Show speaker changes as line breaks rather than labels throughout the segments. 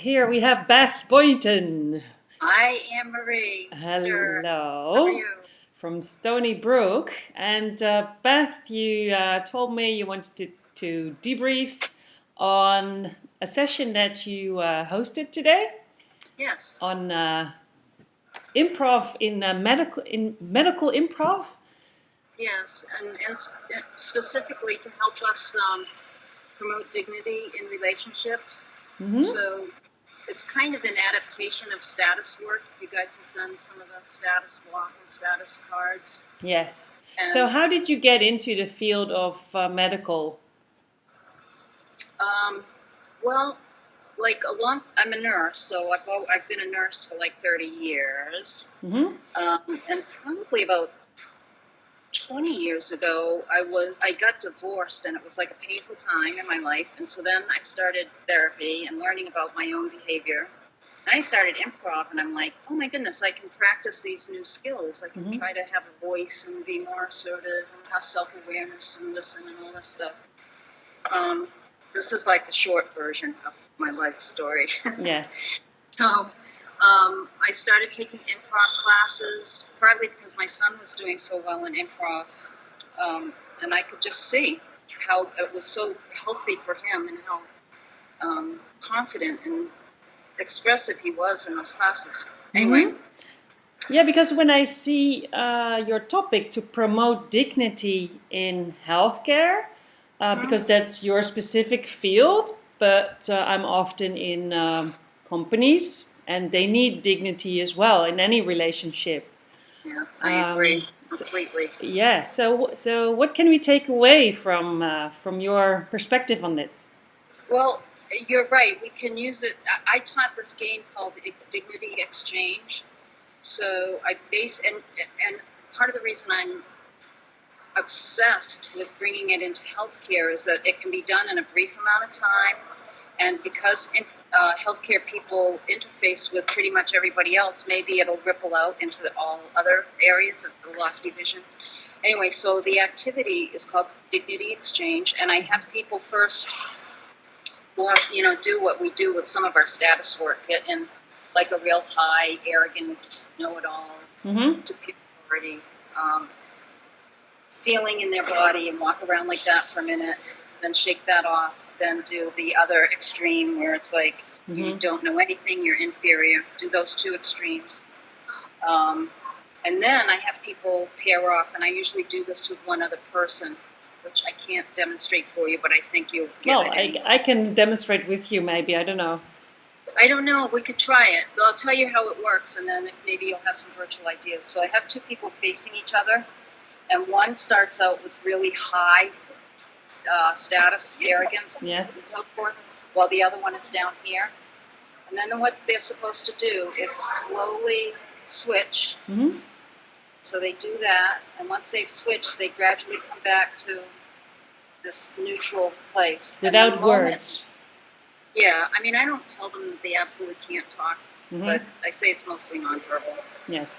here we have Beth Boynton.
I am Marie. Sure. How are
Hello.
you?
From Stony Brook. And Beth, you told me you wanted to debrief on a session that you hosted today
Yes.
on improv in medical improv.
Yes, and specifically to help us promote dignity in relationships.
Mm-hmm.
So it's kind of an adaptation of status work. You guys have done some of the status walk and status cards.
Yes.
And,
So how did you get into the field of medical?
Well, I'm a nurse, so I've been a nurse for like 30 years.
Mm-hmm.
And probably about 20 years ago, I got divorced, and it was like a painful time in my life. And so then I started therapy and learning about my own behavior. And I started improv, and I'm like, oh my goodness, I can practice these new skills. I can try to have a voice and be more assertive and have self-awareness and listen and all this stuff. This is like the short version of my life story.
Yes.
So I started taking improv classes, partly because my son was doing so well in improv, and I could just see how it was so healthy for him and how confident and expressive he was in those classes. Anyway.
Mm-hmm. Yeah, because when I see your topic to promote dignity in healthcare, because that's your specific field, but I'm often in companies and they need dignity as well in any relationship.
Yeah, I agree completely.
Yeah, so what can we take away from your perspective on this?
Well, you're right. We can use it. I taught this game called Dignity Exchange. So I base and part of the reason I'm obsessed with bringing it into healthcare is that it can be done in a brief amount of time, and because healthcare people interface with pretty much everybody else, maybe it'll ripple out into all other areas as the lofty vision. Anyway, so the activity is called Dignity Exchange, and I have people first, do what we do with some of our status work, get in like a real high, arrogant, know-it-all, superiority, feeling in their body, and walk around like that for a minute, then shake that off, then do the other extreme where it's like you don't know anything, you're inferior. Do those two extremes. And then I have people pair off, and I usually do this with one other person, which I can't demonstrate for you, but I think you'll get it.
Well, I can demonstrate with you maybe, I don't know.
I don't know. We could try it. I'll tell you how it works, and then maybe you'll have some virtual ideas. So I have two people facing each other, and one starts out with really high status, arrogance, and so forth, while the other one is down here. And then what they're supposed to do is slowly switch. Mm-hmm. So they do that, and once they've switched, they gradually come back to this neutral place.
Without words.
Yeah, I mean, I don't tell them that they absolutely can't talk, but I say it's mostly nonverbal.
Yes.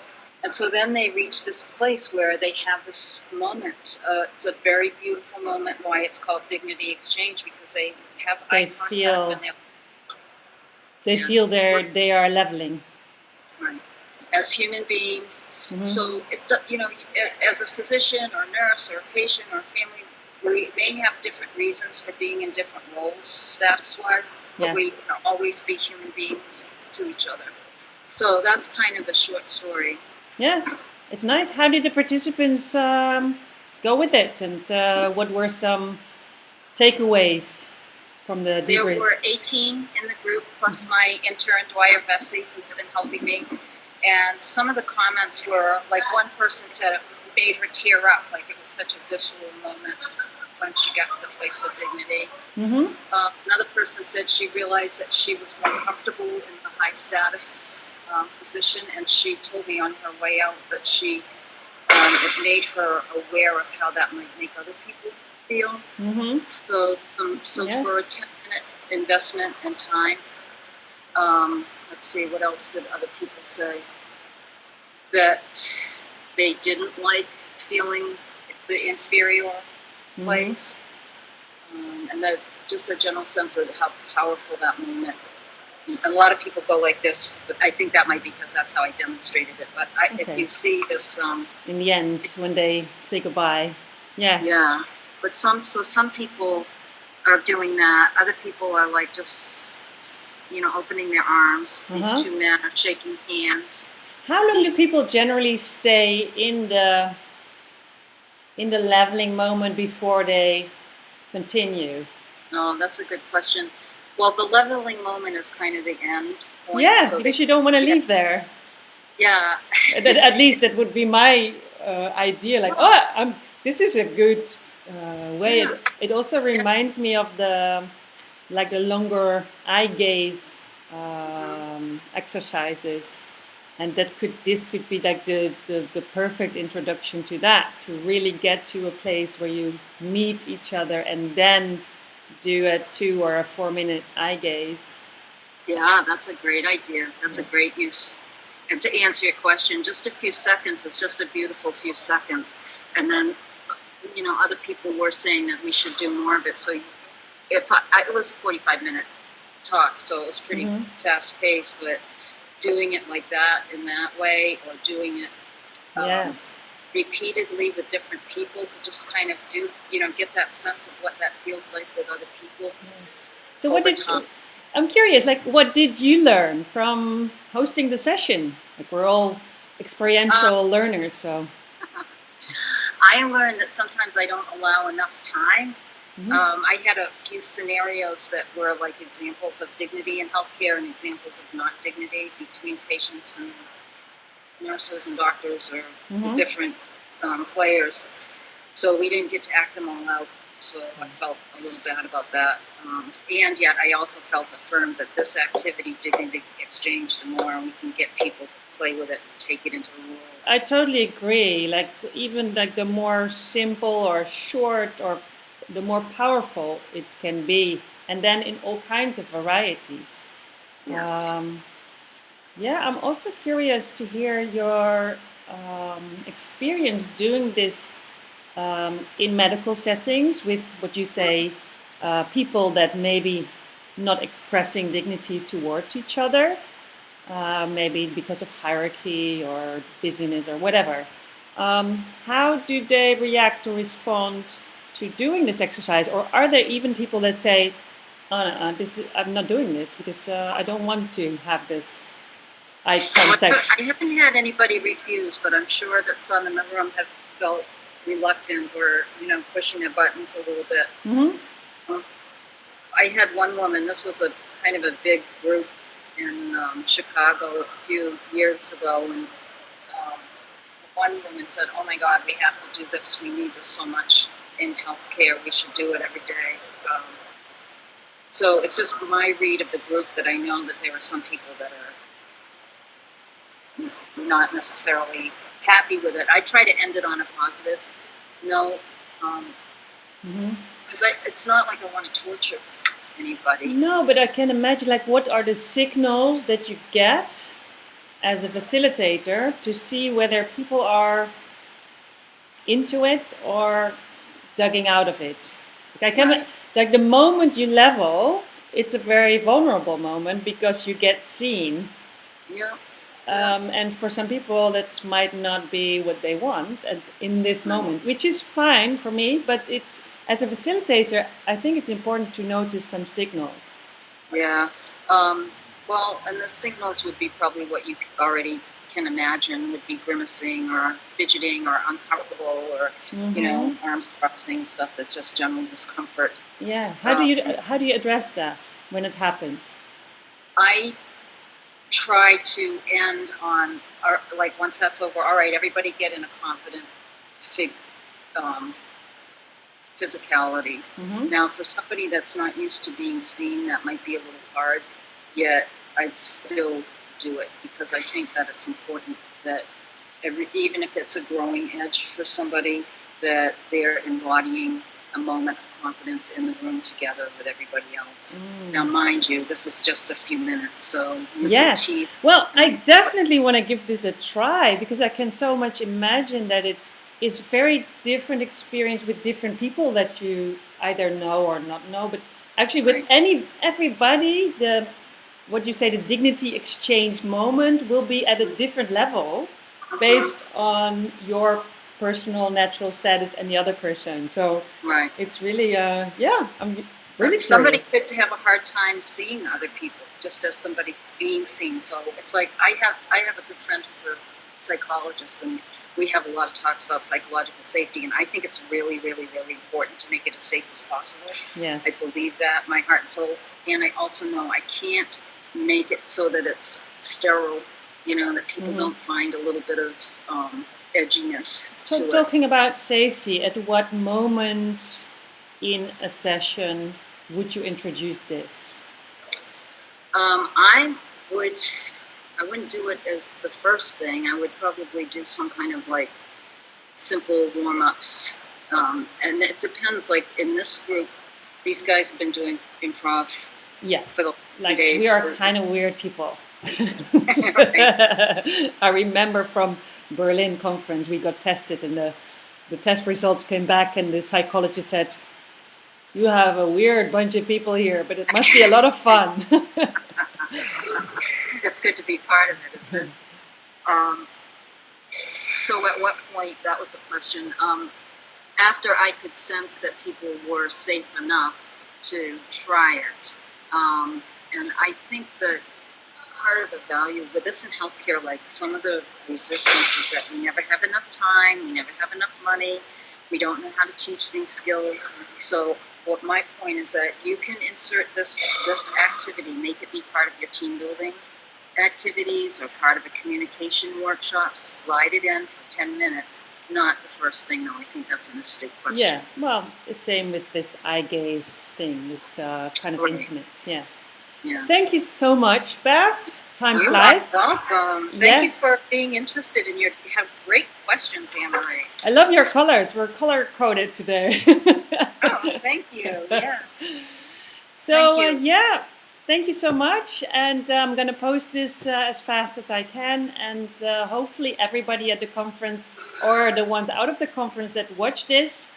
And so then they reach this place where they have this moment. It's a very beautiful moment. Why it's called Dignity Exchange, because they have eye contact.
They feel they are leveling.
Right. As human beings. So it's, as a physician or nurse or a patient or a family, we may have different reasons for being in different roles, status-wise, but we can always be human beings to each other. So that's kind of the short story.
Yeah, it's nice. How did the participants go with it, and what were some takeaways from the debrief?
There were 18 in the group, plus my intern, Dwyer Bessie, who's been helping me. And some of the comments were, like one person said it made her tear up, like it was such a visceral moment when she got to the place of dignity. Another person said she realized that she was more comfortable in the high status position, and she told me on her way out that it made her aware of how that might make other people feel. So for a 10-minute investment in time, let's see, what else did other people say? That they didn't like feeling the inferior place, and that just a general sense of how powerful that moment a lot of people go like this, but I think that might be because that's how I demonstrated it. But if
Okay.
you see this,
In the end, when they say goodbye. Yeah.
yeah. But some people are doing that. Other people are like just, opening their arms. These two men are shaking hands.
How long do people generally stay in the leveling moment before they continue?
Oh, that's a good question. Well, the leveling moment is kind of the end point.
Yeah,
so
because you don't want to leave there.
Yeah.
At least that would be my idea. Like, this is a good way.
Yeah.
It also reminds me of the longer eye gaze exercises, and this could be like the perfect introduction to that, to really get to a place where you meet each other and then do a 2 or a 4 minute eye gaze.
Yeah, that's a great idea. That's a great use. And to answer your question, just a few seconds, it's just a beautiful few seconds. And then, other people were saying that we should do more of it. So it was a 45-minute talk, so it was pretty fast paced, but doing it like that in that way, or doing it repeatedly with different people to just kind of do, get that sense of what that feels like with other people.
So what did you, I'm curious, what did you learn from hosting the session? We're all experiential learners, so.
I learned that sometimes I don't allow enough time. I had a few scenarios that were like examples of dignity in healthcare and examples of not dignity between patients and nurses and doctors, or different players. So we didn't get to act them all out. So I felt a little bad about that. And yet I also felt affirmed that this activity, Dignity Exchange, the more we can get people to play with it and take it into the world.
I totally agree. Even the more simple or short or the more powerful it can be. And then in all kinds of varieties.
Yes.
I'm also curious to hear your experience doing this in medical settings with what you say, people that maybe not expressing dignity towards each other, maybe because of hierarchy or busyness or whatever. How do they react or respond to doing this exercise? Or are there even people that say, I'm not doing this because I don't want to have this eye contact?
I haven't had anybody refuse, but I'm sure that some in the room have felt reluctant or, pushing their buttons a little bit. I had one woman, this was a kind of a big group in Chicago a few years ago, and one woman said, "Oh my God, we have to do this. We need this so much in healthcare. We should do it every day." So it's just my read of the group that I know that there are some people that are not necessarily happy with it. I try to end it on a positive note, because it's not like I want to torture anybody.
No, but I can imagine, what are the signals that you get as a facilitator to see whether people are into it or dugging out of it? The moment you level, it's a very vulnerable moment because you get seen.
Yeah.
And for some people, that might not be what they want in this moment, which is fine for me. But as a facilitator, I think it's important to notice some signals.
Yeah. Well, and the signals would be probably what you already can imagine, would be grimacing or fidgeting or uncomfortable or, arms crossing, stuff that's just general discomfort.
Yeah. How do you address that when it happens?
I try to end on, once that's over, all right, everybody get in a confident physicality. Now, for somebody that's not used to being seen, that might be a little hard, yet I'd still do it because I think that it's important that even if it's a growing edge for somebody, that they're embodying a moment of confidence in the room together with everybody else. Now, mind you, this is just a few minutes, so
yes. Well, I definitely want to give this a try because I can so much imagine that it is a very different experience with different people that you either know or not know, but actually with everybody, what you say, the dignity exchange moment will be at a different level based on your personal natural status and the other person. So
Right.
it's really, yeah, I'm really
Somebody
curious.
could have a hard time seeing other people just as somebody being seen. So it's like I have a good friend who's a psychologist, and we have a lot of talks about psychological safety, and I think it's really, really, really important to make it as safe as possible.
Yes.
I believe that, my heart and soul, and I also know I can't make it so that it's sterile, that people don't find a little bit of edginess
So
to it.
talking about safety, at what moment in a session would you introduce this?
I wouldn't do it as the first thing. I would probably do some kind of like simple warm-ups. And it depends, like in this group, these guys have been doing improv for the
Like
days.
we are kind of weird people.
Right.
I remember from Berlin conference, we got tested and the test results came back and the psychologist said, you have a weird bunch of people here, but it must be a lot of fun.
It's good to be part of it, isn't it? So at what point, that was the question, after I could sense that people were safe enough to try it, and I think that part of the value with this in healthcare, like some of the resistance is that we never have enough time, we never have enough money, we don't know how to teach these skills. So what my point is that you can insert this activity, make it be part of your team building activities or part of a communication workshop, slide it in for 10 minutes. Not the first thing, though. I think that's an astute question.
Yeah, well, the same with this eye gaze thing. It's kind of intimate. Yeah. Thank you so much, Beth. Time flies.
You're welcome. Thank you for being interested in you have great questions, Anne-Marie.
I love your colors. We're color coded today.
Oh, thank you. Yes.
So yeah, thank you so much. And I'm going to post this as fast as I can. And hopefully everybody at the conference or the ones out of the conference that watch this,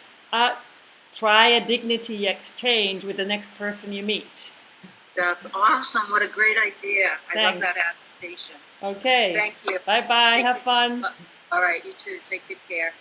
try a dignity exchange with the next person you meet.
That's awesome. What a great idea. I love that adaptation.
Okay.
Thank you.
Bye-bye. Have fun.
All right. You too. Take good care.